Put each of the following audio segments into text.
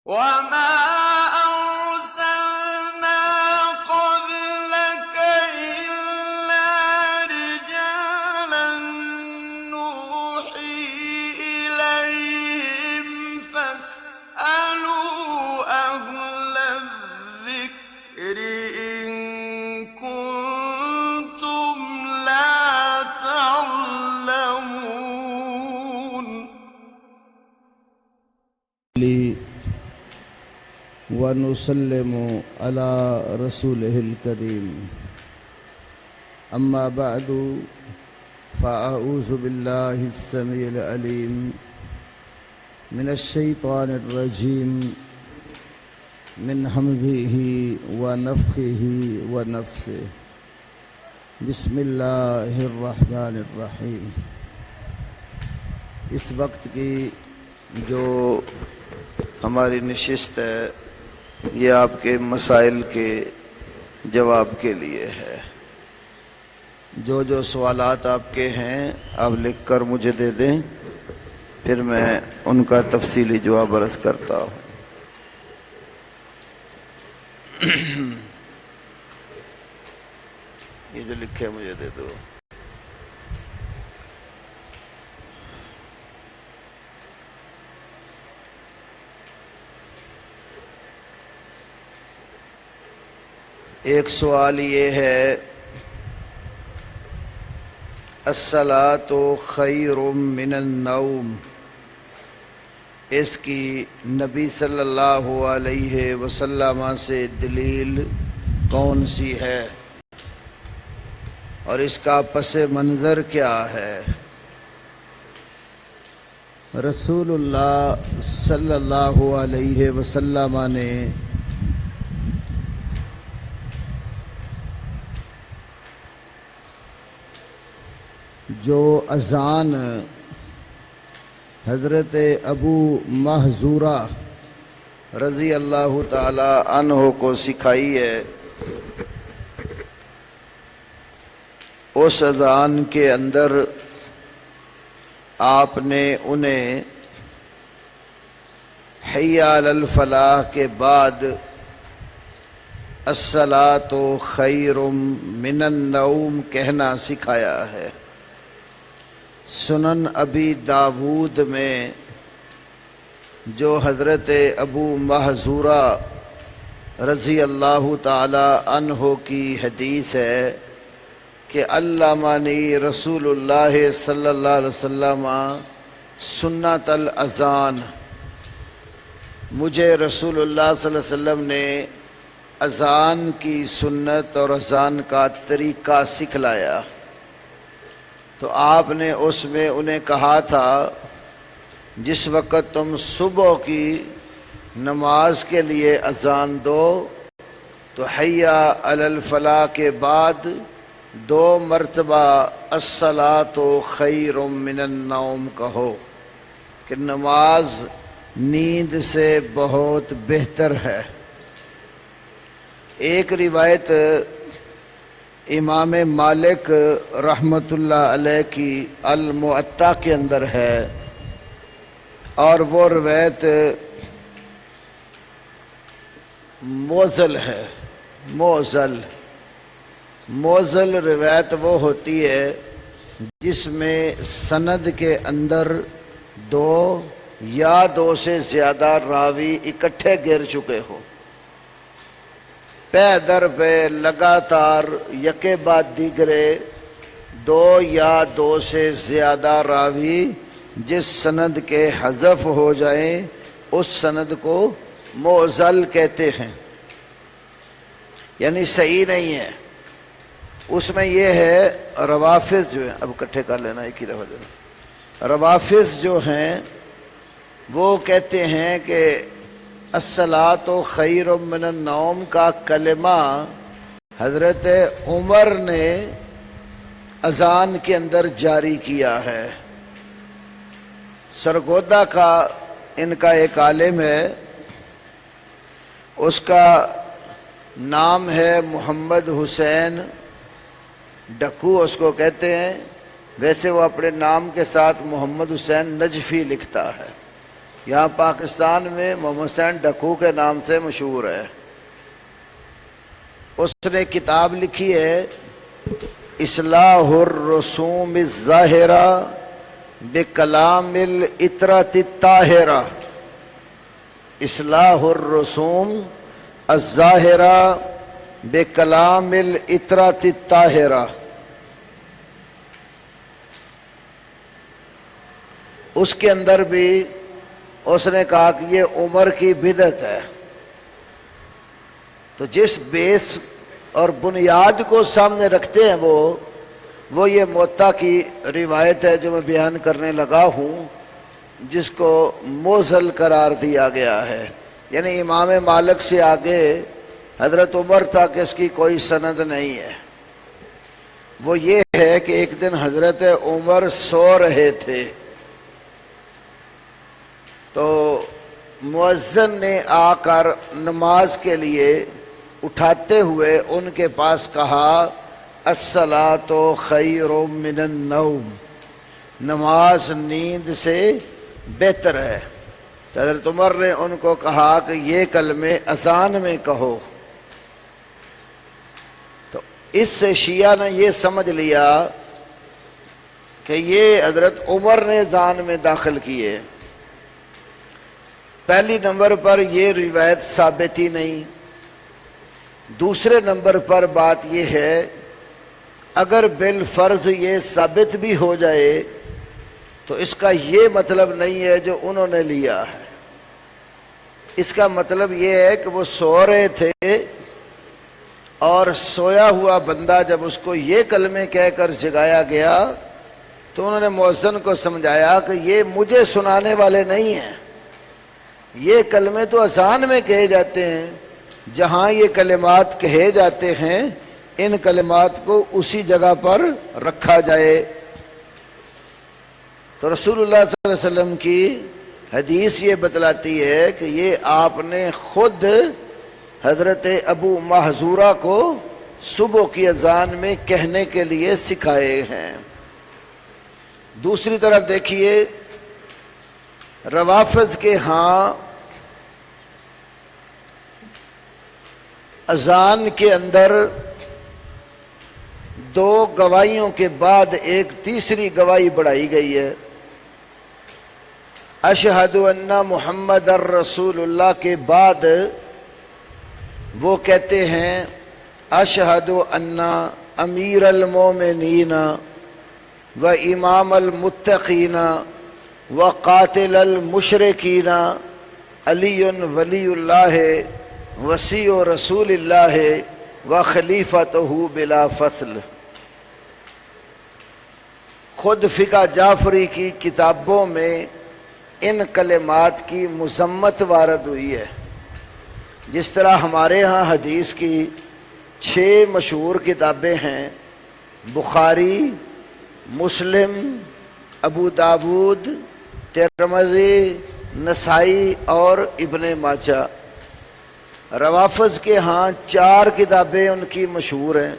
وما أرسلنا قبلك إلا رجالا نوحي إليهم فاسألوا أهل الذكر إن كنتم لا تعلمون. ونسلم على رسوله الكريم. أما بعد فأعوذ بالله السميع العليم من الشيطان الرجيم من همزه ونفخه ونفثه. بسم اللہ الرحمن الرحیم. اس وقت کی جو ہماری نشست ہے یہ آپ کے مسائل کے جواب کے لیے ہے. جو سوالات آپ کے ہیں آپ لکھ کر مجھے دے دیں، پھر میں ان کا تفصیلی جواب عرض کرتا ہوں. یہ جو لکھے مجھے دے دو. ایک سوال یہ ہے، الصلاۃ خیر من النوم، اس کی نبی صلی اللہ علیہ وسلم سے دلیل کون سی ہے اور اس کا پس منظر کیا ہے؟ رسول اللہ صلی اللہ علیہ وسلم نے جو اذان حضرت ابو محذورہ رضی اللہ تعالی عنہ کو سکھائی ہے، اس اذان کے اندر آپ نے انہیں حی علی الفلاح کے بعد الصلاۃ خیر من النوم کہنا سکھایا ہے. سنن ابی داود میں جو حضرت ابو محذورہ رضی اللہ تعالی عنہ کی حدیث ہے کہ علمنی رسول اللہ صلی اللہ علیہ وسلم سنت الاذان، مجھے رسول اللہ صلی اللہ علیہ وسلم نے اذان کی سنت اور اذان کا طریقہ سکھلایا. تو آپ نے اس میں انہیں کہا تھا جس وقت تم صبح کی نماز کے لیے اذان دو تو حی علی الفلاح کے بعد 2 مرتبہ الصلاۃ خیر من النوم کہو کہ نماز نیند سے بہت بہتر ہے. ایک روایت امام مالک رحمۃ اللہ علیہ کی الموطا کے اندر ہے اور وہ روایت موزل ہے. موزل روایت وہ ہوتی ہے جس میں سند کے اندر 2 یا 2 سے زیادہ راوی اکٹھے گر چکے ہو، پے در پہ لگاتار یکے بعد دیگرے 2 یا 2 سے زیادہ راوی جس سند کے حذف ہو جائیں اس سند کو معضل کہتے ہیں، یعنی صحیح نہیں ہے. اس میں یہ ہے روافظ جو ہیں، اب اکٹھے کر لینا ایک ہی دفعہ لینا. روافظ جو ہیں وہ کہتے ہیں کہ الصلاۃ خیر من النوم کا کلمہ حضرت عمر نے اذان کے اندر جاری کیا ہے. سرگودا کا ان کا ایک عالم ہے، اس کا نام ہے محمد حسین ڈکو اس کو کہتے ہیں. ویسے وہ اپنے نام کے ساتھ محمد حسین نجفی لکھتا ہے، یہاں پاکستان میں محمد حسین ڈکو کے نام سے مشہور ہے. اس نے کتاب لکھی ہے اصلاح الرسوم الظاہرہ بکلام العطرۃ الطاہرہ. اصلاح الرسوم الظاہرہ بکلام العطرۃ الطاہرہ. اس کے اندر بھی اس نے کہا کہ یہ عمر کی بدعت ہے. تو جس بیس اور بنیاد کو سامنے رکھتے ہیں وہ یہ موطا کی روایت ہے جو میں بیان کرنے لگا ہوں، جس کو موزل قرار دیا گیا ہے. یعنی امام مالک سے آگے حضرت عمر تک اس کی کوئی سند نہیں ہے. وہ یہ ہے کہ ایک دن حضرت عمر سو رہے تھے تو مؤذن نے آ کر نماز کے لیے اٹھاتے ہوئے ان کے پاس کہا الصلاۃ خیر من النوم، نماز نیند سے بہتر ہے. تو حضرت عمر نے ان کو کہا کہ یہ کلمے اذان میں کہو. تو اس سے شیعہ نے یہ سمجھ لیا کہ یہ حضرت عمر نے اذان میں داخل کیے. پہلی نمبر پر یہ روایت ثابت ہی نہیں. دوسرے نمبر پر بات یہ ہے اگر بالفرض یہ ثابت بھی ہو جائے تو اس کا یہ مطلب نہیں ہے جو انہوں نے لیا ہے. اس کا مطلب یہ ہے کہ وہ سو رہے تھے اور سویا ہوا بندہ جب اس کو یہ کلمے کہہ کر جگایا گیا تو انہوں نے مؤذن کو سمجھایا کہ یہ مجھے سنانے والے نہیں ہیں، یہ کلمے تو اذان میں کہے جاتے ہیں. جہاں یہ کلمات کہے جاتے ہیں ان کلمات کو اسی جگہ پر رکھا جائے. تو رسول اللہ صلی اللہ علیہ وسلم کی حدیث یہ بتلاتی ہے کہ یہ آپ نے خود حضرت ابو محذورہ کو صبح کی اذان میں کہنے کے لیے سکھائے ہیں. دوسری طرف دیکھیے روافض کے ہاں اذان کے اندر دو گواہیوں کے بعد ایک تیسری گواہی بڑھائی گئی ہے. اشہد ان محمد الرسول اللہ کے بعد وہ کہتے ہیں اشہد ان امیر المومنین و امام المتقین و قاتل المشرکین علی ولی اللہ وسیع رسول اللہ و خلیفتہ بلا فصل. خود فقہ جعفری کی کتابوں میں ان کلمات کی مذمت وارد ہوئی ہے. جس طرح ہمارے ہاں حدیث کی 6 مشہور کتابیں ہیں، بخاری، مسلم، ابو داود، ترمذی، نسائی اور ابن ماجہ. روافض کے ہاں 4 کتابیں ان کی مشہور ہیں.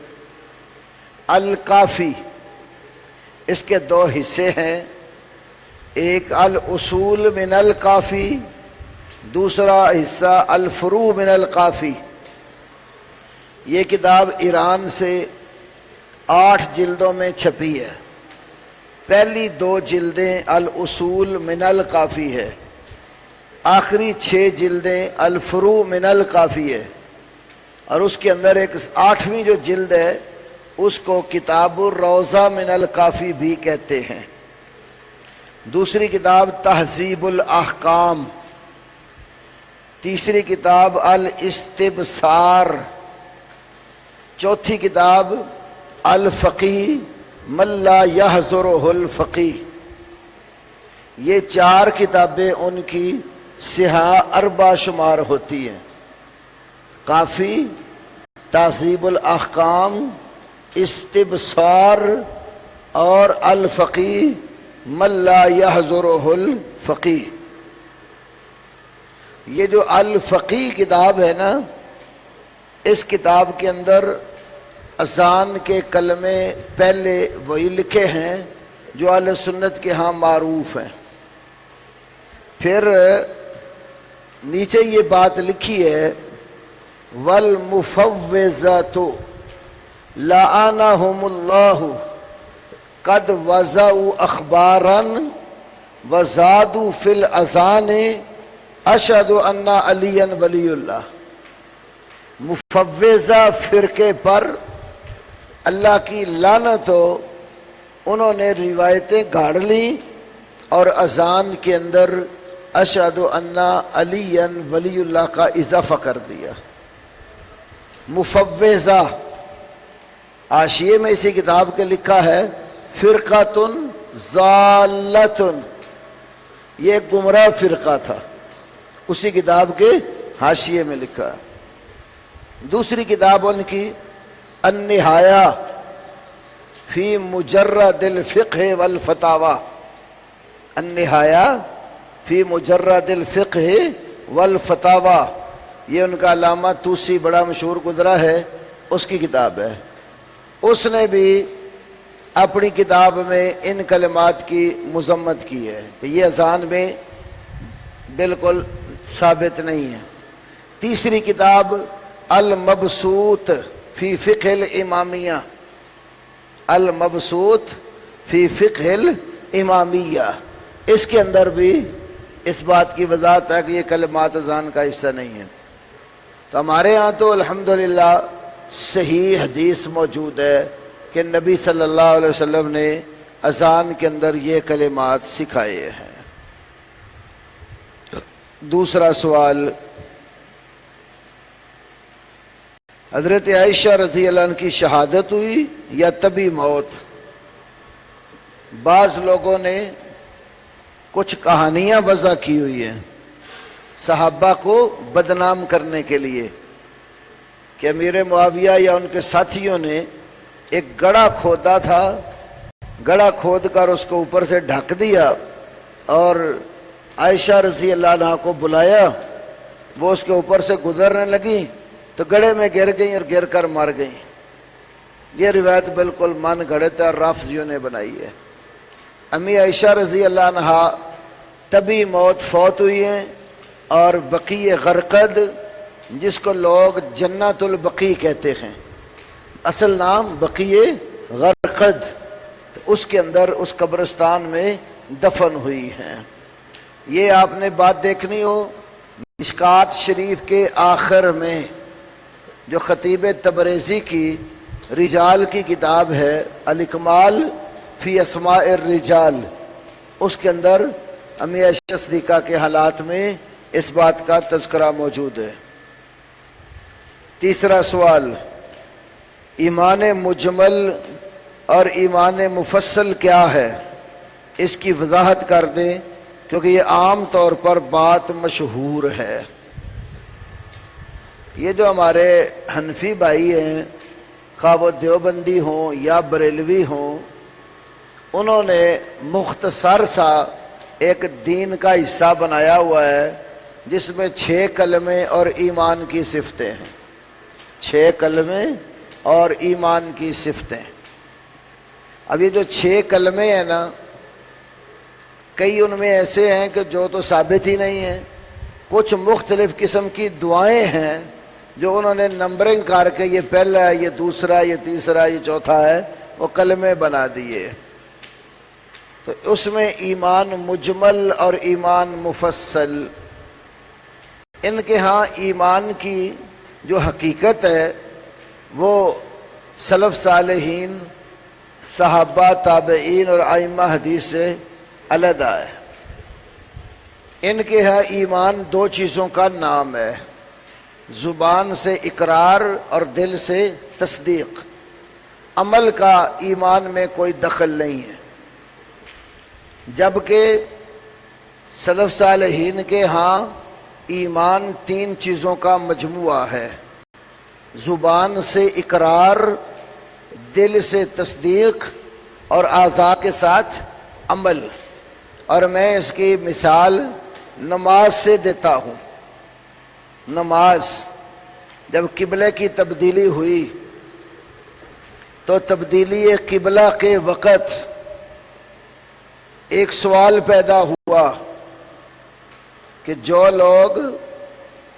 الکافی، اس کے 2 حصے ہیں، ایک الاصول من الکافی، دوسرا حصہ الفروع من الکافی. یہ کتاب ایران سے 8 جلدوں میں چھپی ہے. پہلی 2 جلدیں الاصول من الکافی ہے، آخری 6 جلدیں الفروع من الکافی ہے. اور اس کے اندر ایک 8ویں جو جلد ہے اس کو کتاب الروضہ من الکافی بھی کہتے ہیں. دوسری کتاب تہذیب الاحکام، تیسری کتاب الاستبصار، چوتھی کتاب الفقی من لا یحضرہ الفقی. یہ 4 کتابیں ان کی صحاح 4 شمار ہوتی ہیں. کافی، تہذیب الاحکام، استبصار اور الفقی من لا یحضرہ الفقی. یہ جو الفقی کتاب ہے نا، اس کتاب کے اندر اذان کے کلمے پہلے وہی لکھے ہیں جو اہل سنت کے ہاں معروف ہیں. پھر نیچے یہ بات لکھی ہے والمفوضات لعنهم اللہ قد وضعوا اخبارا وزادوا فی الاذان اشہد ان علی ولی اللہ. مفوضہ فرقے پر اللہ کی لعنت ہو، انہوں نے روایتیں گاڑ لیں اور اذان کے اندر اشہد ان علی ولی اللہ کا اضافہ کر دیا. مفوضہ حاشیے میں اسی کتاب کے لکھا ہے فرقۃ ضالۃ، یہ ایک گمراہ فرقہ تھا، اسی کتاب کے حاشیے میں لکھا ہے. دوسری کتاب ان کی النہایہ فی مجرد الفقہ والفتاوی، النہایہ فی مجرد الفقہ والفتاوی، یہ ان کا علامہ طوسی بڑا مشہور گزرا ہے، اس کی کتاب ہے. اس نے بھی اپنی کتاب میں ان کلمات کی مذمت کی ہے کہ یہ اذان میں بالکل ثابت نہیں ہے. تیسری کتاب المبسوط فی فقہ الامامیہ، المبسوط فی فقہ الامامیہ، اس کے اندر بھی اس بات کی وضاحت ہے کہ یہ کلمات اذان کا حصہ نہیں ہے. تو ہمارے ہاں تو الحمدللہ صحیح حدیث موجود ہے کہ نبی صلی اللہ علیہ وسلم نے اذان کے اندر یہ کلمات سکھائے ہیں. دوسرا سوال، حضرت عائشہ رضی اللہ عنہ کی شہادت ہوئی یا طبی موت؟ بعض لوگوں نے کچھ کہانیاں وضع کی ہوئی ہیں صحابہ کو بدنام کرنے کے لیے کہ امیر معاویہ یا ان کے ساتھیوں نے ایک گڑھا کھودا تھا، گڑھا کھود کر اس کو اوپر سے ڈھک دیا اور عائشہ رضی اللہ عنہ کو بلایا، وہ اس کے اوپر سے گزرنے لگیں تو گڑھے میں گر گئیں اور گر کر مر گئیں. یہ روایت بالکل من گھڑت اور رافضیوں نے بنائی ہے. امی عائشہ رضی اللہ عنہ طبی موت فوت ہوئی ہیں، اور بقیع غرقد جس کو لوگ جنت البقیع کہتے ہیں، اصل نام بقیع غرقد، تو اس کے اندر اس قبرستان میں دفن ہوئی ہیں. یہ آپ نے بات دیکھنی ہو مشکات شریف کے آخر میں جو خطیب تبریزی کی رجال کی کتاب ہے الاکمال فی اسماء الرجال، اس کے اندر امی عائشہ صدیقہ کے حالات میں اس بات کا تذکرہ موجود ہے. تیسرا سوال، ایمان مجمل اور ایمان مفصل کیا ہے؟ اس کی وضاحت کر دیں کیونکہ یہ عام طور پر بات مشہور ہے. یہ جو ہمارے حنفی بھائی ہیں، خواہ وہ دیوبندی ہوں یا بریلوی ہوں، انہوں نے مختصر سا ایک دین کا حصہ بنایا ہوا ہے جس میں 6 کلمے اور ایمان کی صفتیں ہیں. 6 کلمے اور ایمان کی صفتیں. اب یہ جو 6 کلمے ہیں نا، کئی ان میں ایسے ہیں کہ جو تو ثابت ہی نہیں ہیں، کچھ مختلف قسم کی دعائیں ہیں جو انہوں نے نمبرنگ کر کے یہ پہلا ہے، یہ دوسرا، یہ تیسرا، یہ چوتھا ہے، وہ کلمے بنا دیے. تو اس میں ایمان مجمل اور ایمان مفصل، ان کے ہاں ایمان کی جو حقیقت ہے وہ سلف صالحین، صحابہ، تابعین اور ائمہ حدیث سے علیحدہ ہے. ان کے ہاں ایمان 2 چیزوں کا نام ہے، زبان سے اقرار اور دل سے تصدیق. عمل کا ایمان میں کوئی دخل نہیں ہے. جبکہ سلف صالحین کے ہاں ایمان 3 چیزوں کا مجموعہ ہے، زبان سے اقرار، دل سے تصدیق اور اعضاء کے ساتھ عمل. اور میں اس کی مثال نماز سے دیتا ہوں. نماز جب قبلے کی تبدیلی ہوئی تو تبدیلی قبلہ کے وقت ایک سوال پیدا ہوا کہ جو لوگ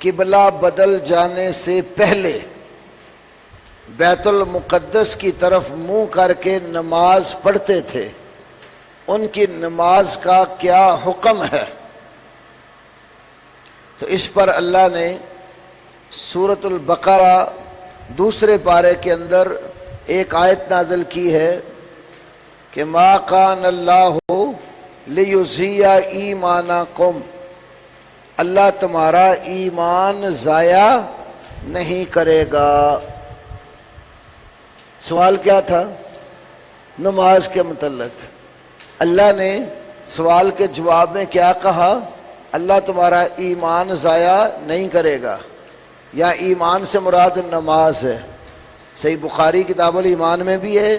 قبلہ بدل جانے سے پہلے بیت المقدس کی طرف منہ کر کے نماز پڑھتے تھے ان کی نماز کا کیا حکم ہے؟ تو اس پر اللہ نے سورۃ البقرہ دوسرے پارے کے اندر ایک آیت نازل کی ہے کہ ما کان اللہ لیضیع ایمانکم، اللہ تمہارا ایمان ضائع نہیں کرے گا۔ سوال کیا تھا؟ نماز کے متعلق۔ اللہ نے سوال کے جواب میں کیا کہا؟ اللہ تمہارا ایمان ضائع نہیں کرے گا، یا ایمان سے مراد نماز ہے۔ صحیح بخاری کتاب الایمان میں بھی ہے،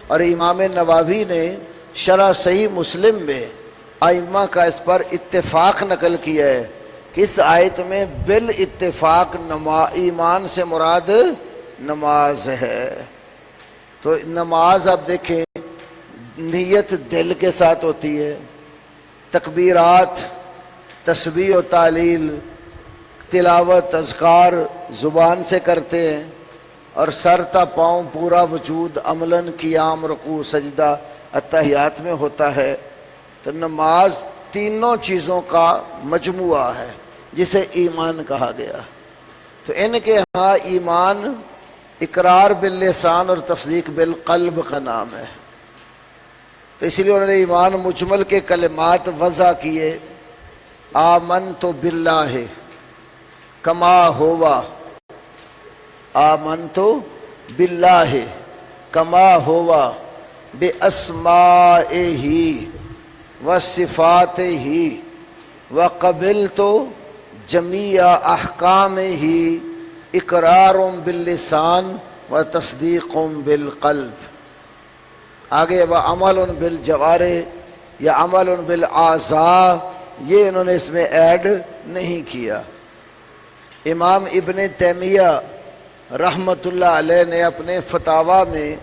اور امام نووی نے شرح صحیح مسلم میں ائمہ کا اس پر اتفاق نقل کیا ہے کہ اس آیت میں بالاتفاق ایمان سے مراد نماز ہے۔ تو نماز آپ دیکھیں نیت دل کے ساتھ ہوتی ہے، تکبیرات، تسبیح و تعلیل، تلاوت، اذکار زبان سے کرتے ہیں، اور سر تا پاؤں پورا وجود عملاً قیام، رکوع، سجدہ، اتحیات میں ہوتا ہے۔ تو نماز تینوں چیزوں کا مجموعہ ہے جسے ایمان کہا گیا۔ تو ان کے ہاں ایمان اقرار باللسان اور تصدیق بالقلب کا نام ہے۔ تو اس لیے انہوں نے ایمان مجمل کے کلمات وضع کیے، آمنت باللہ کما ہوا، آمنت باللہ کما ہوا باسمائہ وصفاتہ وقبلت جمیع احکامہ اقرار باللسان و تصدیق بالقلب۔ آگے وعمل بالجوارح یا عمل بالاعضاء، یہ انہوں نے اس میں ایڈ نہیں کیا۔ امام ابن تیمیہ رحمۃ اللہ علیہ نے اپنے فتاویٰ میں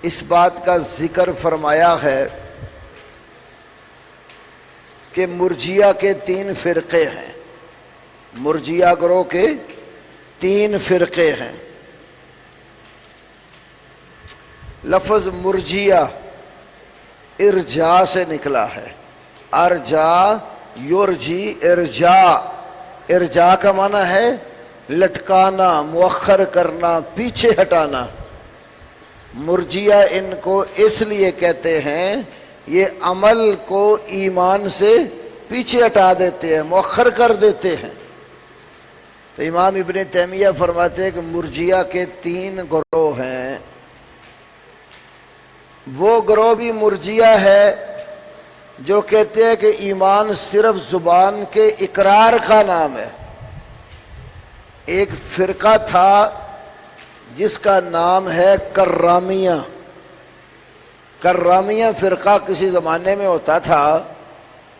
اس بات کا ذکر فرمایا ہے کہ مرجیہ کے 3 فرقے ہیں، مرجیہ گروہ کے 3 فرقے ہیں۔ لفظ مرجیہ ارجاء سے نکلا ہے، ارجا یرجی ارجاء، ارجاء کا معنی ہے لٹکانا، مؤخر کرنا، پیچھے ہٹانا۔ مرجیہ ان کو اس لیے کہتے ہیں یہ عمل کو ایمان سے پیچھے ہٹا دیتے ہیں، مؤخر کر دیتے ہیں۔ تو امام ابن تیمیہ فرماتے ہیں کہ مرجیہ کے 3 گروہ ہیں۔ وہ گروہ بھی مرجیہ ہے جو کہتے ہیں کہ ایمان صرف زبان کے اقرار کا نام ہے۔ ایک فرقہ تھا جس کا نام ہے کرامیہ۔ کرامیہ فرقہ کسی زمانے میں ہوتا تھا،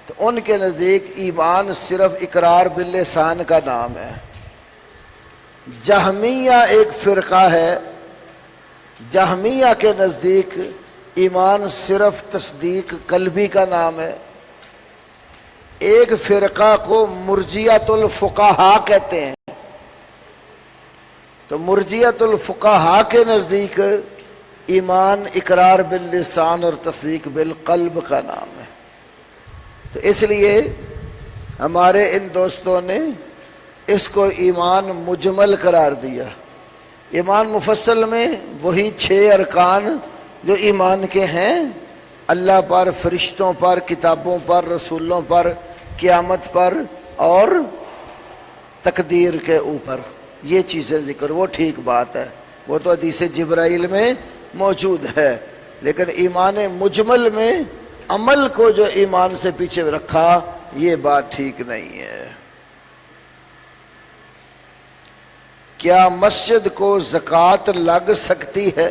تو ان کے نزدیک ایمان صرف اقرار باللسان کا نام ہے۔ جہمیہ ایک فرقہ ہے، جہمیہ کے نزدیک ایمان صرف تصدیق قلبی کا نام ہے۔ ایک فرقہ کو مرجیۃ الفقہاء کہتے ہیں۔ تو مرجیۃ الفقہاء کے نزدیک ایمان اقرار باللسان اور تصدیق بالقلب کا نام ہے۔ تو اس لیے ہمارے ان دوستوں نے اس کو ایمان مجمل قرار دیا۔ ایمان مفصل میں وہی 6 ارکان جو ایمان کے ہیں، اللہ پر، فرشتوں پر، کتابوں پر، رسولوں پر، قیامت پر اور تقدیر کے اوپر، یہ چیزیں ذکر، وہ ٹھیک بات ہے، وہ تو حدیث جبرائیل میں موجود ہے۔ لیکن ایمان مجمل میں عمل کو جو ایمان سے پیچھے رکھا، یہ بات ٹھیک نہیں ہے۔ کیا مسجد کو زکوٰۃ لگ سکتی ہے؟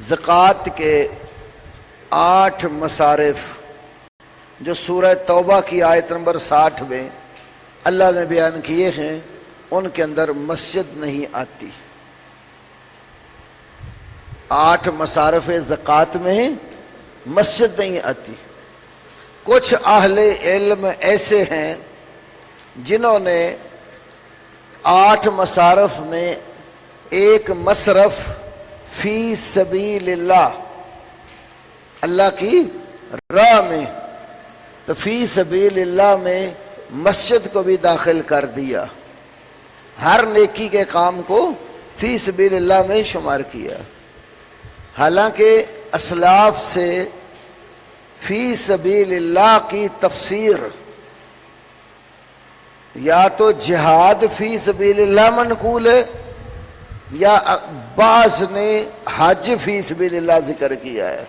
زکوٰۃ کے 8 مصارف جو سورہ توبہ کی آیت نمبر 60 میں اللہ نے بیان کیے ہیں، ان کے اندر مسجد نہیں آتی۔ 8 مصارف زکوٰۃ میں مسجد نہیں آتی۔ کچھ اہل علم ایسے ہیں جنہوں نے 8 مصارف میں ایک مصرف فی سبیل اللہ، اللہ کی راہ میں، تو فی سبیل اللہ میں مسجد کو بھی داخل کر دیا، ہر نیکی کے کام کو فی سبیل اللہ میں شمار کیا۔ حالانکہ اسلاف سے فی سبیل اللہ کی تفسیر یا تو جہاد فی سبیل اللہ منقول ہے، یا بعض نے حج فی سبیل اللہ ذکر کیا ہے۔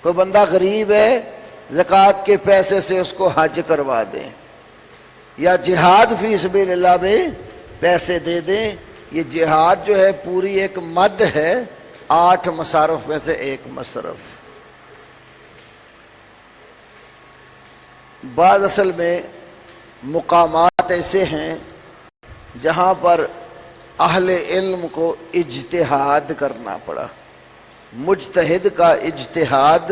کوئی بندہ غریب ہے، زکوٰۃ کے پیسے سے اس کو حج کروا دیں، یا جہاد فی سبیل اللہ میں پیسے دے دیں۔ یہ جہاد جو ہے پوری ایک مد ہے، 8 مصارف میں سے ایک مصرف۔ بعض اصل میں مقامات ایسے ہیں جہاں پر اہل علم کو اجتہاد کرنا پڑا۔ مجتہد کا اجتہاد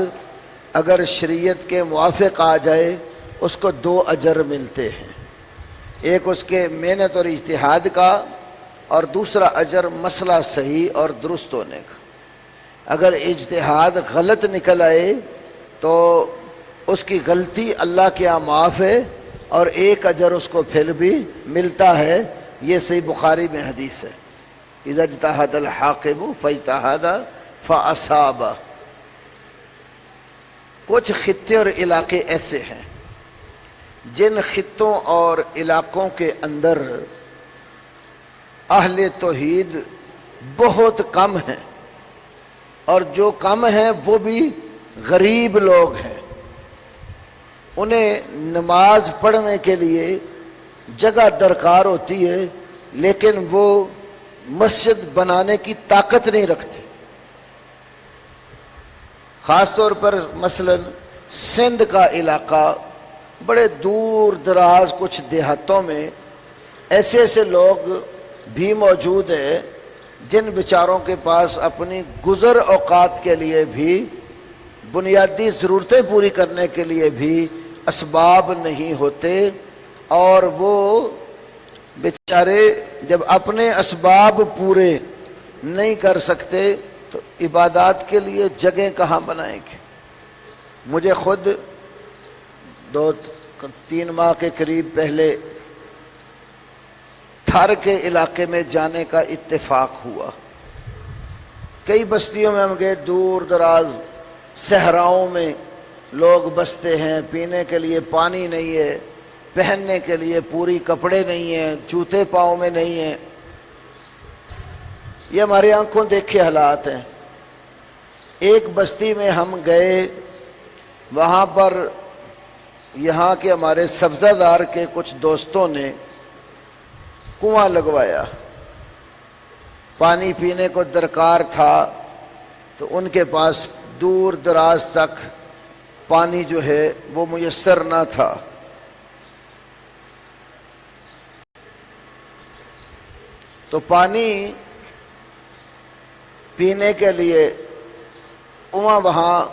اگر شریعت کے موافق آ جائے اس کو 2 اجر ملتے ہیں، ایک اس کے محنت اور اجتہاد کا، اور دوسرا اجر مسئلہ صحیح اور درست ہونے کا۔ اگر اجتہاد غلط نکل آئے تو اس کی غلطی اللہ کے یہاں معاف ہے، اور ایک اجر اس کو پھر بھی ملتا ہے۔ یہ صحیح بخاری میں حدیث ہے، اذا اجتہد الحاکم فاجتہد فاصاب۔ کچھ خطے اور علاقے ایسے ہیں جن خطوں اور علاقوں کے اندر اہل توحید بہت کم ہیں، اور جو کم ہیں وہ بھی غریب لوگ ہیں۔ انہیں نماز پڑھنے کے لیے جگہ درکار ہوتی ہے، لیکن وہ مسجد بنانے کی طاقت نہیں رکھتے۔ خاص طور پر مثلا سندھ کا علاقہ، بڑے دور دراز کچھ دیہاتوں میں ایسے ایسے لوگ بھی موجود ہیں جن بیچاروں کے پاس اپنی گزر اوقات کے لیے بھی، بنیادی ضرورتیں پوری کرنے کے لیے بھی اسباب نہیں ہوتے، اور وہ بیچارے جب اپنے اسباب پورے نہیں کر سکتے تو عبادات کے لیے جگہ کہاں بنائیں گے۔ مجھے خود 2-3 ماہ کے قریب پہلے تھر کے علاقے میں جانے کا اتفاق ہوا۔ کئی بستیوں میں ہم گئے، دور دراز صحراؤں میں لوگ بستے ہیں، پینے کے لیے پانی نہیں ہے، پہننے کے لیے پوری کپڑے نہیں ہیں، جوتے پاؤں میں نہیں ہیں۔ یہ ہماری آنکھوں دیکھے حالات ہیں۔ ایک بستی میں ہم گئے، وہاں پر یہاں کے ہمارے سبزہ دار کے کچھ دوستوں نے کنواں لگوایا، پانی پینے کو درکار تھا، تو ان کے پاس دور دراز تک پانی جو ہے وہ میسر نہ تھا۔ تو پانی پینے کے لیے کنواں وہاں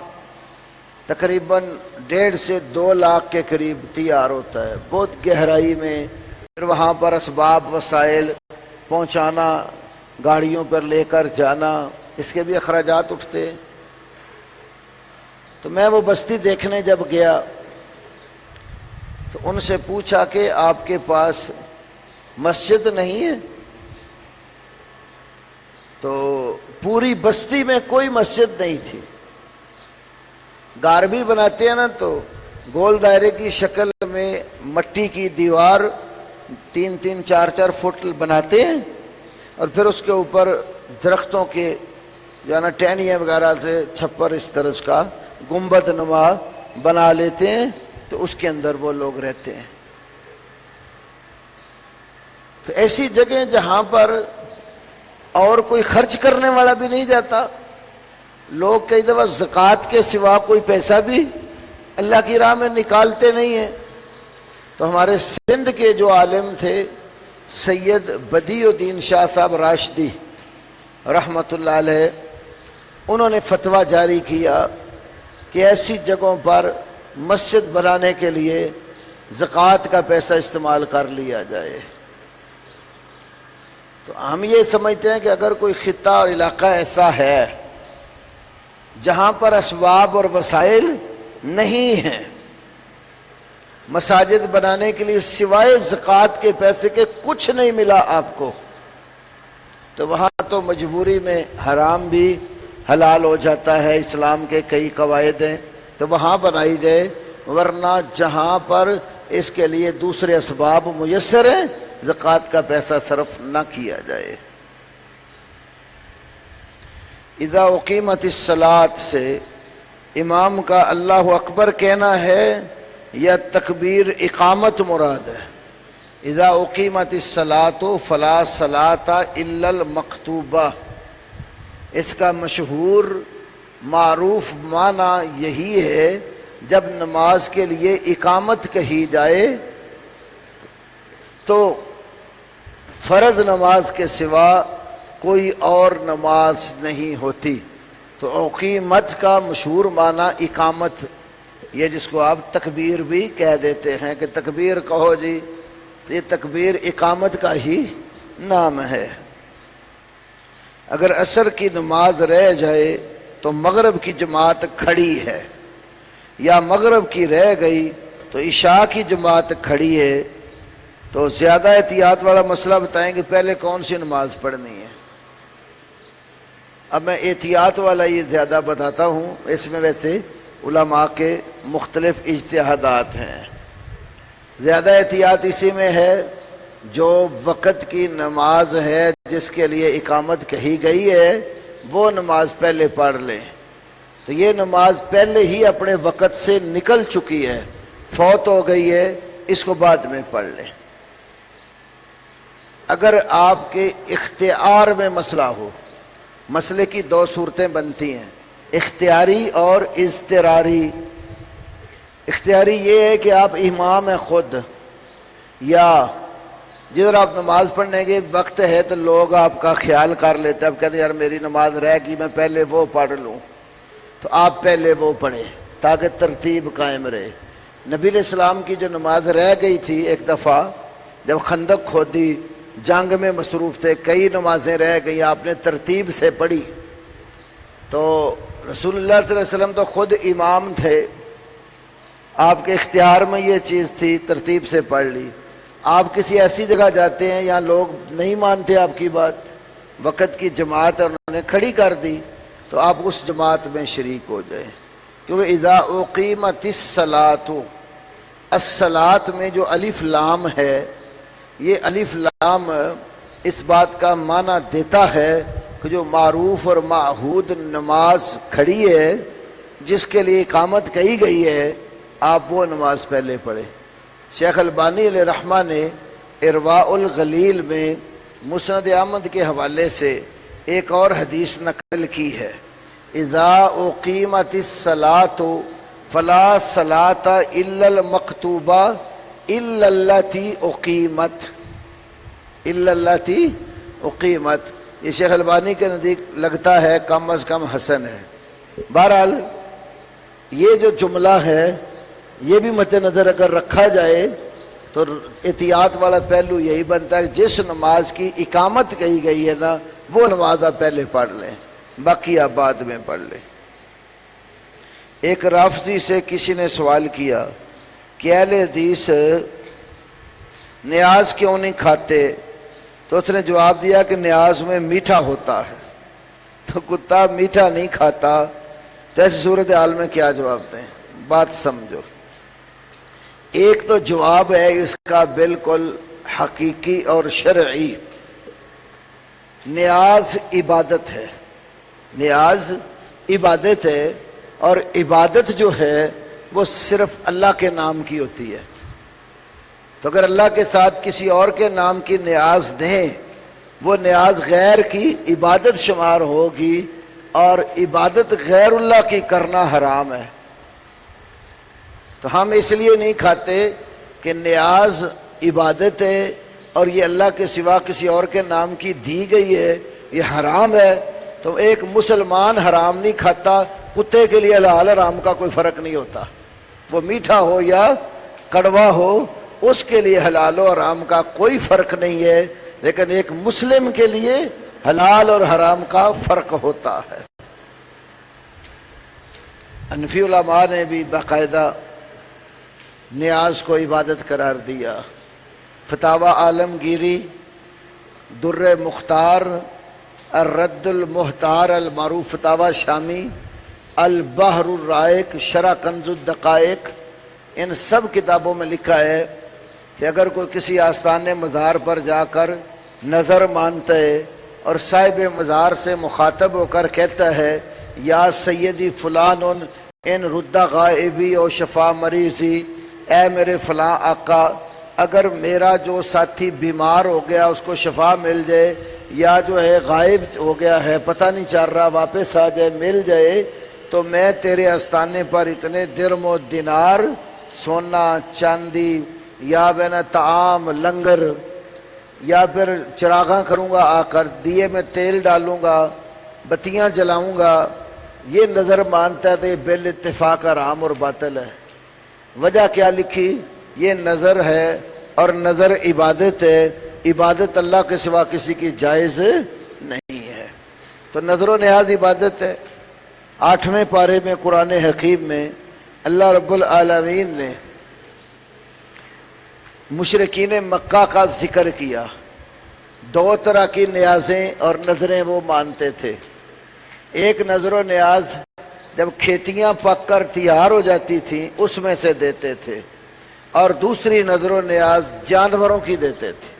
تقریباً 1.5 سے 2 لاکھ کے قریب تیار ہوتا ہے، بہت گہرائی میں۔ پھر وہاں پر اسباب وسائل پہنچانا، گاڑیوں پر لے کر جانا، اس کے بھی اخراجات اٹھتے۔ تو میں وہ بستی دیکھنے جب گیا تو ان سے پوچھا کہ آپ کے پاس مسجد نہیں ہے؟ تو پوری بستی میں کوئی مسجد نہیں تھی۔ گھر بھی بناتے ہیں نا تو گول دائرے کی شکل میں مٹی کی دیوار 3-3 4-4 فٹ بناتے ہیں، اور پھر اس کے اوپر درختوں کے جو ہے نا ٹہنیاں وغیرہ سے چھپر اس طرح کا گنبد نما بنا لیتے ہیں، تو اس کے اندر وہ لوگ رہتے ہیں۔ تو ایسی جگہ جہاں پر اور کوئی خرچ کرنے والا بھی نہیں جاتا، لوگ کئی دفعہ زکوٰۃ کے سوا کوئی پیسہ بھی اللہ کی راہ میں نکالتے نہیں ہیں۔ تو ہمارے سندھ کے جو عالم تھے سید بدیع الدین شاہ صاحب راشدی رحمۃ اللہ علیہ، انہوں نے فتویٰ جاری کیا کہ ایسی جگہوں پر مسجد بنانے کے لیے زکوٰۃ کا پیسہ استعمال کر لیا جائے۔ تو ہم یہ سمجھتے ہیں کہ اگر کوئی خطہ اور علاقہ ایسا ہے جہاں پر اسباب اور وسائل نہیں ہیں، مساجد بنانے کے لیے سوائے زکوٰۃ کے پیسے کے کچھ نہیں ملا آپ کو، تو وہاں تو مجبوری میں حرام بھی حلال ہو جاتا ہے، اسلام کے کئی قواعد ہیں، تو وہاں بنائی جائے، ورنہ جہاں پر اس کے لیے دوسرے اسباب میسر ہیں زکوٰۃ کا پیسہ صرف نہ کیا جائے۔ اذا اقیمت الصلاۃ سے امام کا اللہ اکبر کہنا ہے یا تکبیر اقامت مراد ہے؟ اذا اقیمت الصلاۃ فلا صلاۃ الا المکتوبہ، اس کا مشہور معروف معنی یہی ہے جب نماز کے لیے اقامت کہی جائے تو فرض نماز کے سوا کوئی اور نماز نہیں ہوتی، تو اقیمت کا مشہور معنی اقامت، یہ جس کو آپ تکبیر بھی کہہ دیتے ہیں کہ تکبیر کہو جی، تو یہ تکبیر اقامت کا ہی نام ہے۔ اگر عصر کی نماز رہ جائے تو مغرب کی جماعت کھڑی ہے، یا مغرب کی رہ گئی تو عشاء کی جماعت کھڑی ہے، تو زیادہ احتیاط والا مسئلہ بتائیں کہ پہلے کون سی نماز پڑھنی ہے۔ اب میں احتیاط والا یہ زیادہ بتاتا ہوں، اس میں ویسے علماء کے مختلف اجتہادات ہیں۔ زیادہ احتیاط اسی میں ہے جو وقت کی نماز ہے جس کے لیے اقامت کہی گئی ہے وہ نماز پہلے پڑھ لیں، تو یہ نماز پہلے ہی اپنے وقت سے نکل چکی ہے، فوت ہو گئی ہے، اس کو بعد میں پڑھ لیں۔ اگر آپ کے اختیار میں مسئلہ ہو، مسئلے کی دو صورتیں بنتی ہیں، اختیاری اور اضطراری۔ اختیاری یہ ہے کہ آپ امام ہیں خود، یا جدھر آپ نماز پڑھنے کے وقت ہے تو لوگ آپ کا خیال کر لیتے ہیں، اب کہتے ہیں یار میری نماز رہ گئی میں پہلے وہ پڑھ لوں، تو آپ پہلے وہ پڑھیں تاکہ ترتیب قائم رہے۔ نبی علیہ السلام کی جو نماز رہ گئی تھی ایک دفعہ جب خندق کھودی، جنگ میں مصروف تھے، کئی نمازیں رہ گئی، آپ نے ترتیب سے پڑھی، تو رسول اللہ صلی اللہ علیہ وسلم تو خود امام تھے، آپ کے اختیار میں یہ چیز تھی، ترتیب سے پڑھ لی۔ آپ کسی ایسی جگہ جاتے ہیں یہاں لوگ نہیں مانتے آپ کی بات، وقت کی جماعت انہوں نے کھڑی کر دی، تو آپ اس جماعت میں شریک ہو جائیں، کیونکہ اذا اقیمت الصلاۃ، الصلاۃ میں جو الف لام ہے، یہ الف لام اس بات کا معنی دیتا ہے کہ جو معروف اور معہود نماز کھڑی ہے جس کے لیے اقامت کہی گئی ہے آپ وہ نماز پہلے پڑھیں۔ شیخ البانی علیہ رحمہ نے ارواء الغلیل میں مسند احمد کے حوالے سے ایک اور حدیث نقل کی ہے، اذا اقیمت الصلاۃ فلا صلاۃ الا المکتوبہ الا اللاتی اقیمت، الا اللاتی اقیمت، یہ شیخ البانی کے نزدیک لگتا ہے کم از کم حسن ہے۔ بہرحال یہ جو جملہ ہے یہ بھی مد نظر اگر رکھا جائے تو احتیاط والا پہلو یہی بنتا ہے کہ جس نماز کی اقامت کہی گئی ہے نا وہ نماز آپ پہلے پڑھ لیں، باقی آپ بعد میں پڑھ لیں۔ ایک رافضی سے کسی نے سوال کیا کہ اہل حدیث نیاز کیوں نہیں کھاتے، تو اس نے جواب دیا کہ نیاز میں میٹھا ہوتا ہے، تو کتا میٹھا نہیں کھاتا، تو ایسی صورتحال میں کیا جواب دیں؟ بات سمجھو۔ ایک تو جواب ہے اس کا بالکل حقیقی اور شرعی، نیاز عبادت ہے، نیاز عبادت ہے، اور عبادت جو ہے وہ صرف اللہ کے نام کی ہوتی ہے، تو اگر اللہ کے ساتھ کسی اور کے نام کی نیاز دیں وہ نیاز غیر کی عبادت شمار ہوگی، اور عبادت غیر اللہ کی کرنا حرام ہے۔ تو ہم اس لیے نہیں کھاتے کہ نیاز عبادت ہے اور یہ اللہ کے سوا کسی اور کے نام کی دی گئی ہے، یہ حرام ہے، تو ایک مسلمان حرام نہیں کھاتا، کتے کے لیے حلال حرام کا کوئی فرق نہیں ہوتا، وہ میٹھا ہو یا کڑوا ہو، اس کے لیے حلال و حرام کا کوئی فرق نہیں ہے، لیکن ایک مسلم کے لیے حلال اور حرام کا فرق ہوتا ہے۔ حنفی علماء نے بھی باقاعدہ نیاز کو عبادت قرار دیا۔ فتاوی عالمگیری، در مختار، الرد المحتار المعروف فتاوی شامی، البحر الرائق، شرح کنز الدقائق، ان سب کتابوں میں لکھا ہے کہ اگر کوئی کسی آستانے مزار پر جا کر نظر مانتا ہے اور صاحب مزار سے مخاطب ہو کر کہتا ہے یا سیدی فلان ان ردہ غائبی اور شفا مریضی، اے میرے فلاں آقا اگر میرا جو ساتھی بیمار ہو گیا اس کو شفا مل جائے، یا جو ہے غائب ہو گیا ہے پتہ نہیں چل رہا واپس آ جائے مل جائے، تو میں تیرے آستانے پر اتنے درم و دینار سونا چاندی یا بنا طعام لنگر یا پھر چراغاں کروں گا، آ کر دیے میں تیل ڈالوں گا، بتیاں جلاؤں گا۔ یہ نظر مانتا ہے تو یہ بال اتفاق حرام اور باطل ہے۔ وجہ کیا لکھی؟ یہ نظر ہے اور نظر عبادت ہے، عبادت اللہ کے سوا کسی کی جائز نہیں ہے، تو نظر و نیاز عبادت ہے۔ 8ویں پارے میں قرآن حکیم میں اللہ رب العالمین نے مشرکین مکہ کا ذکر کیا۔ 2 طرح کی نیازیں اور نظریں وہ مانتے تھے۔ ایک نظر و نیاز جب کھیتیاں پک کر تیار ہو جاتی تھیں اس میں سے دیتے تھے، اور دوسری نظر و نیاز جانوروں کی دیتے تھے۔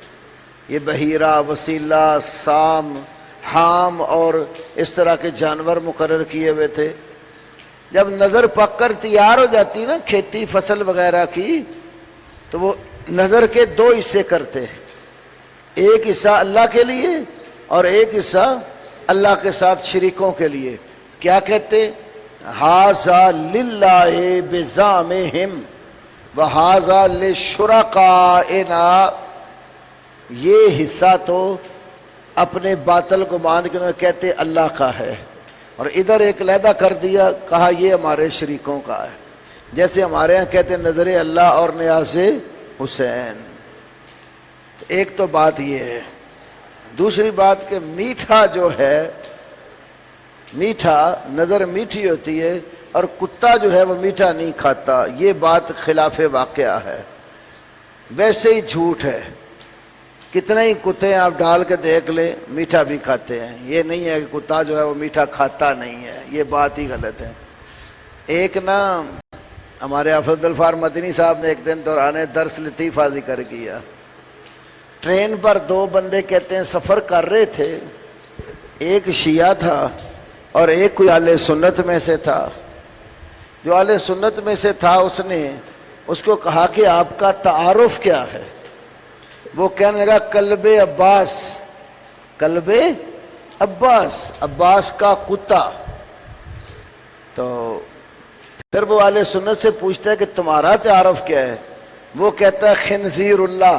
یہ بحیرہ، وسیلہ، سام، حام اور اس طرح کے جانور مقرر کیے ہوئے تھے۔ جب نظر پک کر تیار ہو جاتی نا کھیتی فصل وغیرہ کی، تو وہ نظر کے 2 حصے کرتے، ایک حصہ اللہ کے لیے اور ایک حصہ اللہ کے ساتھ شریکوں کے لیے۔ کیا کہتے؟ ھذا للہ بزعمہم وھذا لشرکائنا، یہ حصہ تو اپنے باطل کو مان کے کہتے اللہ کا ہے، اور ادھر ایک علیحدہ کر دیا، کہا یہ ہمارے شریکوں کا ہے۔ جیسے ہمارے ہاں کہتے نظر اللہ اور نیاز حسین۔ ایک تو بات یہ ہے۔ دوسری بات کہ میٹھا جو ہے، میٹھا نظر میٹھی ہوتی ہے اور کتا جو ہے وہ میٹھا نہیں کھاتا، یہ بات خلاف واقعہ ہے، ویسے ہی جھوٹ ہے۔ کتنے ہی کتے آپ ڈال کے دیکھ لیں میٹھا بھی کھاتے ہیں، یہ نہیں ہے کہ کتا جو ہے وہ میٹھا کھاتا نہیں ہے، یہ بات ہی غلط ہے۔ ایک نا ہمارے حافظ الفار مدنی صاحب نے ایک دن دوران درس لطیفہ ذکر کیا، ٹرین پر 2 بندے کہتے ہیں سفر کر رہے تھے، ایک شیعہ تھا اور ایک کوئی اہل سنت میں سے تھا۔ جو اہل سنت میں سے تھا اس نے اس کو کہا کہ آپ کا تعارف کیا ہے؟ وہ کہنے لگا کلب عباس، کلب عباس، عباس کا کتا۔ تو پھر وہ اہل سنت سے پوچھتا ہے کہ تمہارا تعارف کیا ہے؟ وہ کہتا ہے خنزیر اللہ۔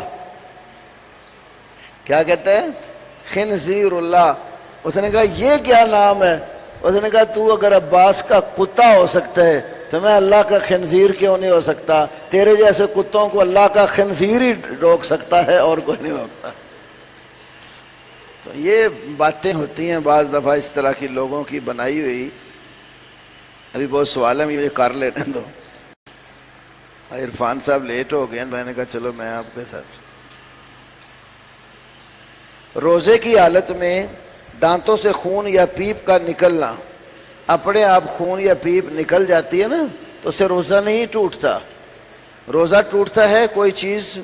کیا کہتا ہے؟ خنزیر اللہ۔ اس نے کہا یہ کیا نام ہے؟ اس نے کہا تو اگر عباس کا کتا ہو سکتا ہے تو میں اللہ کا خنزیر کیوں نہیں ہو سکتا؟ تیرے جیسے کتوں کو اللہ کا خنزیر ہی روک سکتا ہے اور کوئی نہیں روکتا۔ تو یہ باتیں ہوتی ہیں بعض دفعہ اس طرح کی لوگوں کی بنائی ہوئی۔ ابھی بہت سوال ہے، مجھے کر لینے دو۔ عرفان صاحب لیٹ ہو گئے، میں نے کہا چلو میں آپ کے ساتھ۔ روزے کی حالت میں دانتوں سے خون یا پیپ کا نکلنا، اپنے آپ خون یا پیپ نکل جاتی ہے نا تو اسے روزہ نہیں ٹوٹتا۔ روزہ ٹوٹتا ہے کوئی چیز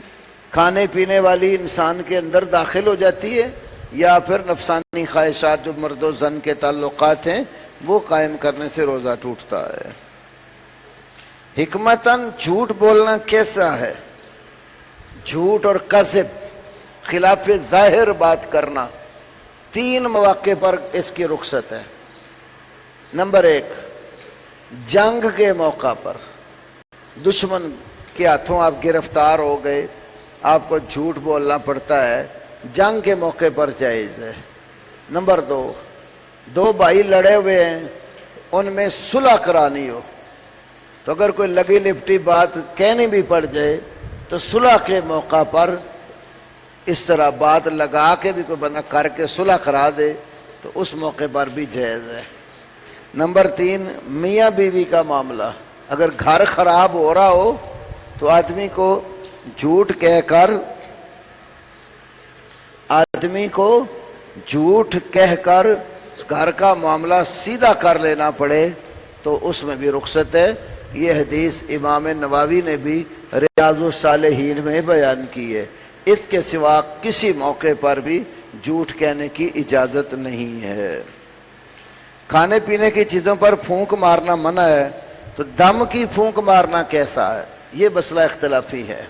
کھانے پینے والی انسان کے اندر داخل ہو جاتی ہے، یا پھر نفسانی خواہشات جو مرد و زن کے تعلقات ہیں وہ قائم کرنے سے روزہ ٹوٹتا ہے۔ حکمتاً جھوٹ بولنا کیسا ہے؟ جھوٹ اور کذب، خلاف ظاہر بات کرنا، 3 مواقع پر اس کی رخصت ہے۔ نمبر 1، جنگ کے موقع پر، دشمن کے ہاتھوں آپ گرفتار ہو گئے، آپ کو جھوٹ بولنا پڑتا ہے، جنگ کے موقع پر جائز ہے۔ نمبر 2 بھائی لڑے ہوئے ہیں، ان میں صلح کرانی ہو تو اگر کوئی لگی لپٹی بات کہنی بھی پڑ جائے تو صلح کے موقع پر اس طرح بات لگا کے بھی کوئی بندہ کر کے صلح کرا دے تو اس موقع پر بھی جائز ہے۔ نمبر 3، میاں بیوی کا معاملہ۔ اگر گھر خراب ہو رہا ہو تو آدمی کو جھوٹ کہہ کر گھر کا معاملہ سیدھا کر لینا پڑے تو اس میں بھی رخصت ہے۔ یہ حدیث امام نووی نے بھی ریاض الصالحین میں بیان کی ہے۔ اس کے سوا کسی موقع پر بھی جھوٹ کہنے کی اجازت نہیں ہے۔ کھانے پینے کی چیزوں پر پھونک مارنا منع ہے، تو دم کی پھونک مارنا کیسا ہے، یہ مسئلہ اختلافی ہے۔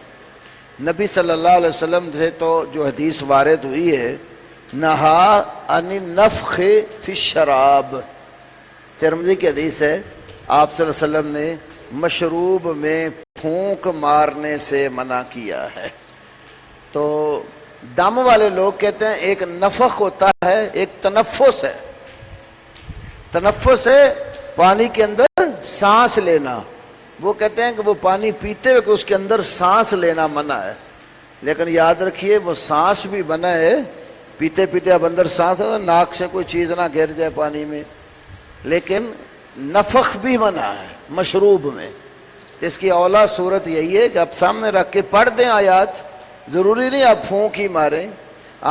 نبی صلی اللہ علیہ وسلم سے تو جو حدیث وارد ہوئی ہے، نہا عن النفخ فی الشراب، ترمذی کی حدیث ہے، آپ صلی اللہ علیہ وسلم نے مشروب میں پھونک مارنے سے منع کیا ہے۔ تو دم والے لوگ کہتے ہیں ایک نفخ ہوتا ہے، ایک تنفس ہے۔ تنفس ہے پانی کے اندر سانس لینا، وہ کہتے ہیں کہ وہ پانی پیتے ہوئے کہ اس کے اندر سانس لینا منع ہے، لیکن یاد رکھیے وہ سانس بھی منع ہے، پیتے پیتے اب اندر سانس ہے، ناک سے کوئی چیز نہ گر جائے پانی میں، لیکن نفخ بھی منع ہے مشروب میں۔ اس کی اولا صورت یہی ہے کہ آپ سامنے رکھ کے پڑھ دیں آیات، ضروری نہیں آپ پھونک ہی ماریں،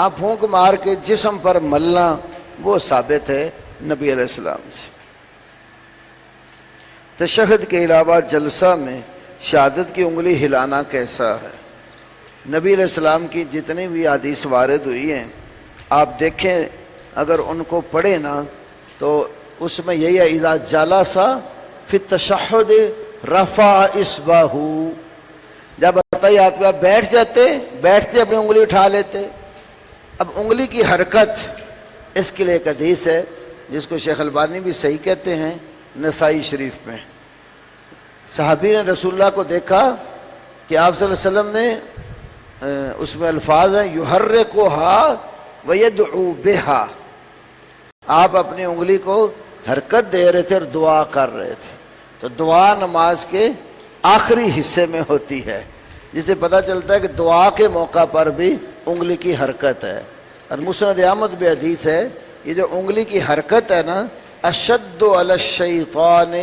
آپ پھونک مار کے جسم پر ملنا وہ ثابت ہے نبی علیہ السلام سے۔ تشہد کے علاوہ جلسہ میں شہادت کی انگلی ہلانا کیسا ہے؟ نبی علیہ السلام کی جتنی بھی حدیث وارد ہوئی ہیں آپ دیکھیں، اگر ان کو پڑھیں نا تو اس میں یہی ہے، اذا جلس فی التشہد رفع اصبعہ، جب تحیات میں بیٹھتے اپنی انگلی اٹھا لیتے۔ اب انگلی کی حرکت، اس کے لیے ایک حدیث ہے جس کو شیخ البانی بھی صحیح کہتے ہیں، نسائی شریف میں، صحابی نے رسول اللہ کو دیکھا کہ آپ صلی اللہ علیہ وسلم نے اس میں الفاظ ہیں یحرکھا ویدعو بہا، آپ اپنی انگلی کو حرکت دے رہے تھے اور دعا کر رہے تھے۔ تو دعا نماز کے آخری حصے میں ہوتی ہے، جسے پتہ چلتا ہے کہ دعا کے موقع پر بھی انگلی کی حرکت ہے۔ اور مسند احمد بھی حدیث ہے، یہ جو انگلی کی حرکت ہے نا، اشد علی الشیطان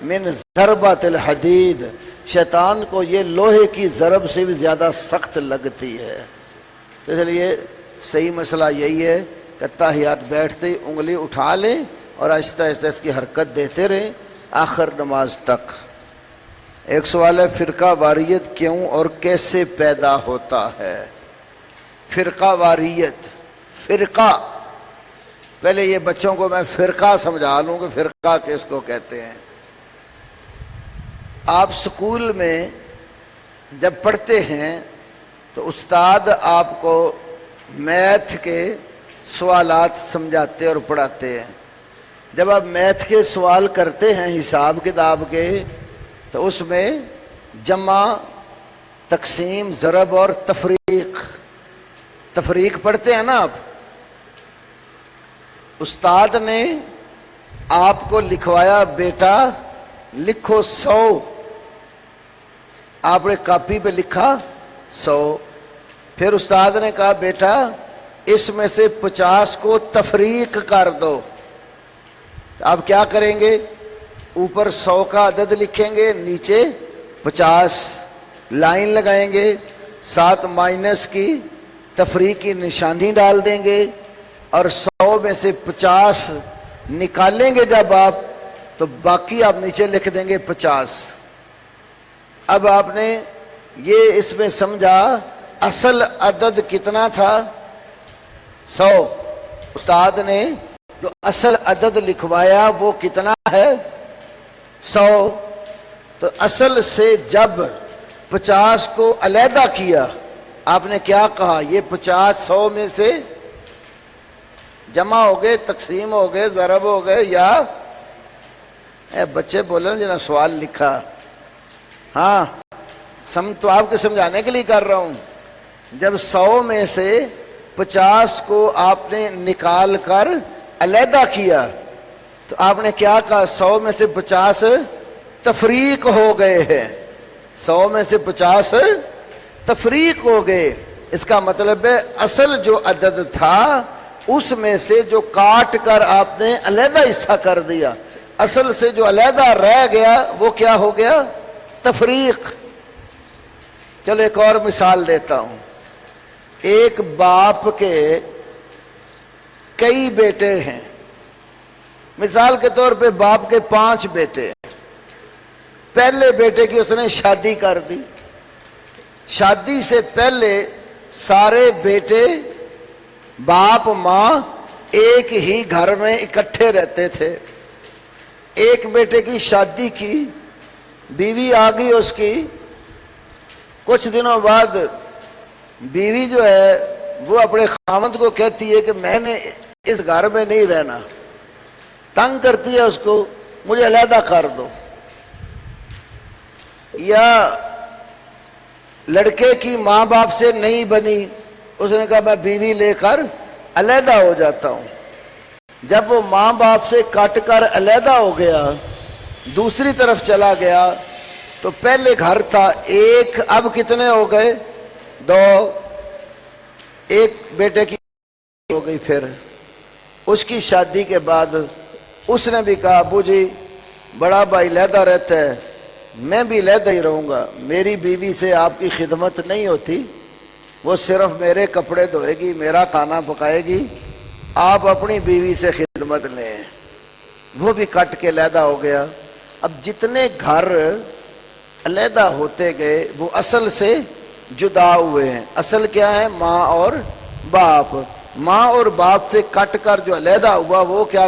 من ضربۃ الحدید، شیطان کو یہ لوہے کی ضرب سے بھی زیادہ سخت لگتی ہے۔ تو اس لیے صحیح مسئلہ یہی ہے کہ تحیات بیٹھتے ہی انگلی اٹھا لیں اور آہستہ آہستہ اس کی حرکت دیتے رہیں آخر نماز تک۔ ایک سوال ہے، فرقہ واریت کیوں اور کیسے پیدا ہوتا ہے؟ فرقہ واریت، فرقہ، پہلے یہ بچوں کو میں فرقہ سمجھا لوں کہ فرقہ کس کو کہتے ہیں۔ آپ سکول میں جب پڑھتے ہیں تو استاد آپ کو میتھ کے سوالات سمجھاتے اور پڑھاتے ہیں۔ جب آپ میتھ کے سوال کرتے ہیں حساب کتاب کے تو اس میں جمع، تقسیم، ضرب اور تفریق پڑھتے ہیں نا آپ۔ استاد نے آپ کو لکھوایا بیٹا لکھو 100، آپ نے کاپی پہ لکھا 100، پھر استاد نے کہا بیٹا اس میں سے 50 کو تفریق کر دو، آپ کیا کریں گے؟ اوپر 100 کا عدد لکھیں گے، نیچے 50 لائن لگائیں گے، ساتھ مائنس کی تفریق کی نشانی ڈال دیں گے، اور 100 میں سے 50 نکالیں گے جب آپ، تو باقی آپ نیچے لکھ دیں گے 50۔ اب آپ نے یہ اس میں سمجھا اصل عدد کتنا تھا؟ 100۔ استاد نے جو اصل عدد لکھوایا وہ کتنا ہے؟ 100۔ تو اصل سے جب 50 کو علیحدہ کیا، آپ نے کیا کہا؟ یہ 50 100 میں سے جمع ہو گئے، تقسیم ہو گئے، ضرب ہو گئے، یا بچے بولیں جنہوں سوال لکھا، ہاں تو آپ کے سمجھانے کے لیے کر رہا ہوں۔ جب 100 میں سے 50 کو آپ نے نکال کر علیحدہ کیا تو آپ نے کیا کہا؟ 100 میں سے 50 تفریق ہو گئے ہیں، 100 میں سے 50 تفریق ہو گئے۔ اس کا مطلب ہے اصل جو عدد تھا اس میں سے جو کاٹ کر آپ نے علیحدہ حصہ کر دیا، اصل سے جو علیحدہ رہ گیا وہ کیا ہو گیا؟ تفریق۔ چلو ایک اور مثال دیتا ہوں۔ ایک باپ کے کئی بیٹے ہیں، مثال کے طور پہ باپ کے 5 بیٹے ہیں۔ پہلے بیٹے کی اس نے شادی کر دی، شادی سے پہلے سارے بیٹے باپ ماں ایک ہی گھر میں اکٹھے رہتے تھے۔ ایک بیٹے کی شادی کی، بیوی آ گئی اس کی، کچھ دنوں بعد بیوی جو ہے وہ اپنے خاوند کو کہتی ہے کہ میں نے اس گھر میں نہیں رہنا، تنگ کرتی ہے اس کو، مجھے علیحدہ کر دو۔ یا لڑکے کی ماں باپ سے نہیں بنی، اس نے کہا میں بیوی لے کر علیحدہ ہو جاتا ہوں۔ جب وہ ماں باپ سے کٹ کر علیحدہ ہو گیا، دوسری طرف چلا گیا، تو پہلے گھر تھا ایک، اب کتنے ہو گئے؟ 2۔ ایک بیٹے کی ہو گئی، پھر اس کی شادی کے بعد اس نے بھی کہا ابو جی بڑا بھائی علیحدہ رہتا ہے، میں بھی علیحدہ ہی رہوں گا، میری بیوی سے آپ کی خدمت نہیں ہوتی، وہ صرف میرے کپڑے دھوئے گی، میرا کھانا پکائے گی، آپ اپنی بیوی سے خدمت لیں۔ وہ بھی کٹ کے علیحدہ ہو گیا۔ اب جتنے گھر علیحدہ ہوتے گئے وہ اصل سے جدا ہوئے ہیں۔ اصل کیا ہے؟ ماں اور باپ۔ ماں اور باپ سے کٹ کر جو علیحدہ ہوا وہ کیا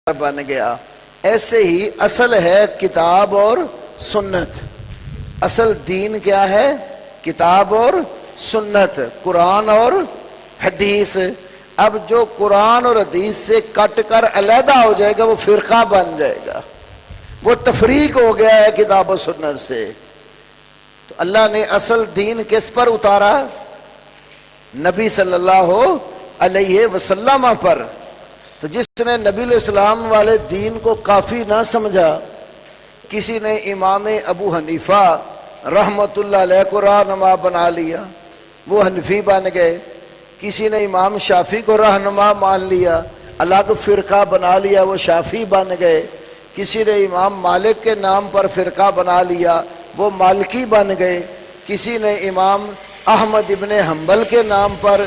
بن گیا؟ ایسے ہی اصل ہے کتاب اور سنت۔ اصل دین کیا ہے؟ کتاب اور سنت، قرآن اور حدیث۔ اب جو قرآن اور حدیث سے کٹ کر علیحدہ ہو جائے گا وہ فرقہ بن جائے گا، وہ تفریق ہو گیا ہے کتاب و سنت سے۔ تو اللہ نے اصل دین کس پر اتارا؟ نبی صلی اللہ علیہ وسلم پر۔ تو جس نے نبی علیہ السلام والے دین کو کافی نہ سمجھا، کسی نے امام ابو حنیفہ رحمت اللہ علیہ کو رہنما بنا لیا، وہ حنفی بن گئے۔ کسی نے امام شافعی کو رہنما مان لیا، الگ فرقہ بنا لیا، وہ شافعی بن گئے۔ کسی نے امام مالک کے نام پر فرقہ بنا لیا، وہ مالکی بن گئے۔ کسی نے امام احمد ابن حنبل کے نام پر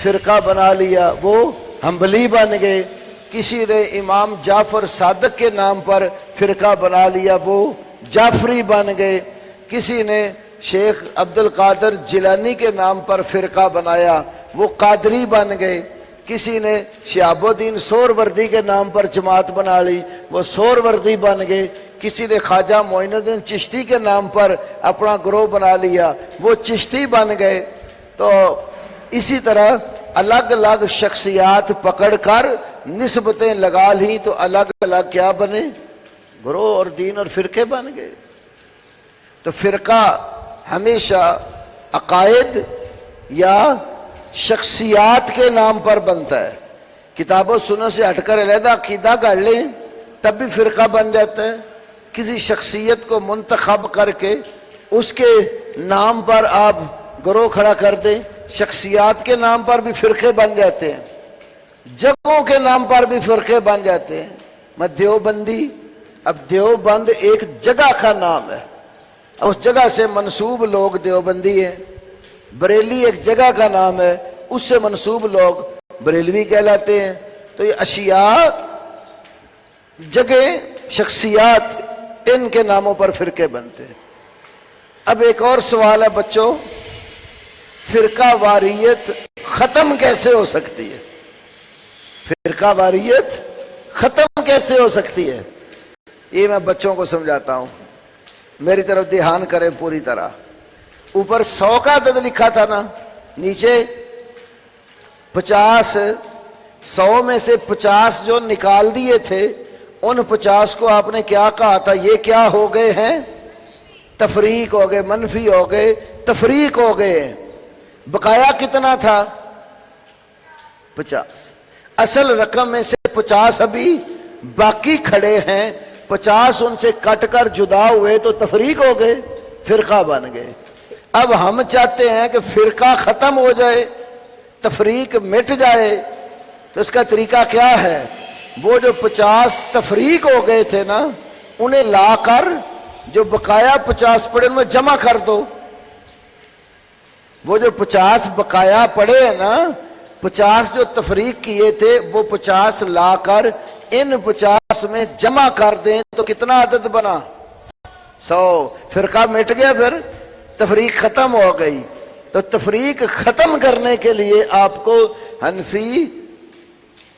فرقہ بنا لیا، وہ حنبلی بن گئے۔ کسی نے امام جعفر صادق کے نام پر فرقہ بنا لیا، وہ جعفری بن گئے۔ کسی نے شیخ عبد القادر جیلانی کے نام پر فرقہ بنایا، وہ قادری بن گئے۔ کسی نے شہاب الدین سہروردی کے نام پر جماعت بنا لی، وہ سہروردی بن گئے۔ کسی نے خواجہ معین الدین چشتی کے نام پر اپنا گروہ بنا لیا، وہ چشتی بن گئے۔ تو اسی طرح الگ الگ شخصیات پکڑ کر نسبتیں لگا لی تو الگ الگ کیا بنے؟ گروہ اور دین اور فرقے بن گئے۔ تو فرقہ ہمیشہ عقائد یا شخصیات کے نام پر بنتا ہے۔ کتاب و سنت سے ہٹ کر علیحدہ عقیدہ کر لیں تب بھی فرقہ بن جاتا ہے۔ کسی شخصیت کو منتخب کر کے اس کے نام پر آپ گروہ کھڑا کر دیں، شخصیات کے نام پر بھی فرقے بن جاتے ہیں، جگہوں کے نام پر بھی فرقے بن جاتے ہیں۔ میں دیوبندی، اب دیوبند ایک جگہ کا نام ہے، اس جگہ سے منسوب لوگ دیوبندی ہیں۔ بریلی ایک جگہ کا نام ہے، اس سے منسوب لوگ بریلوی کہلاتے ہیں۔ تو یہ اشیاء، جگہ، شخصیات، ان کے ناموں پر فرقے بنتے ہیں۔ اب ایک اور سوال ہے بچوں، فرقہ واریت ختم کیسے ہو سکتی ہے؟ فرقہ واریت ختم کیسے ہو سکتی ہے؟ یہ میں بچوں کو سمجھاتا ہوں، میری طرف دھیان کریں پوری طرح۔ اوپر 100 کا عدد لکھا تھا نا، نیچے 50، 100 میں سے 50 جو نکال دیے تھے، ان 50 کو آپ نے کیا کہا تھا؟ یہ کیا ہو گئے ہیں؟ تفریق ہو گئے، منفی ہو گئے، تفریق ہو گئے۔ بقایا کتنا تھا؟ 50۔ اصل رقم میں سے 50 ابھی باقی کھڑے ہیں 50 ان سے کٹ کر جدا ہوئے تو تفریق ہو گئے، فرقہ بن گئے۔ اب ہم چاہتے ہیں کہ فرقہ ختم ہو جائے، تفریق مٹ جائے، تو اس کا طریقہ کیا ہے؟ وہ جو 50 تفریق ہو گئے تھے نا، انہیں لا کر جو بقایا 50 پڑے ان میں جمع کر دو۔ وہ جو 50 بقایا پڑے ہیں نا، 50 جو تفریق کیے تھے وہ 50 لا کر ان 50 میں جمع کر دیں تو کتنا عدد بنا؟ 100۔ فرقہ مٹ گیا، پھر تفریق ختم ہو گئی۔ تو تفریق ختم کرنے کے لیے آپ کو حنفی،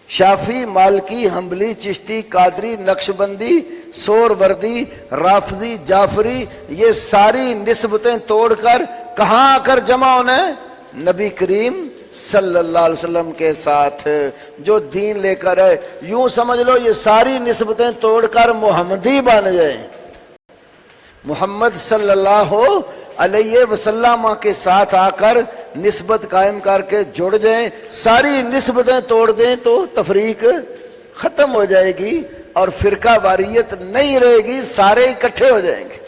شافی، مالکی، حنبلی، چشتی، قادری، نقشبندی، سوروردی، رافضی، جعفری، یہ ساری نسبتیں توڑ کر کہاں آ کر جمع ہونا ہے؟ نبی کریم صلی اللہ علیہ وسلم کے ساتھ جو دین لے کر ہے۔ یوں سمجھ لو یہ ساری نسبتیں توڑ کر محمدی بن جائیں، محمد صلی اللہ علیہ وسلم کے ساتھ آ کر نسبت قائم کر کے جڑ جائیں، ساری نسبتیں توڑ دیں تو تفریق ختم ہو جائے گی اور فرقہ واریت نہیں رہے گی، سارے اکٹھے ہو جائیں گے۔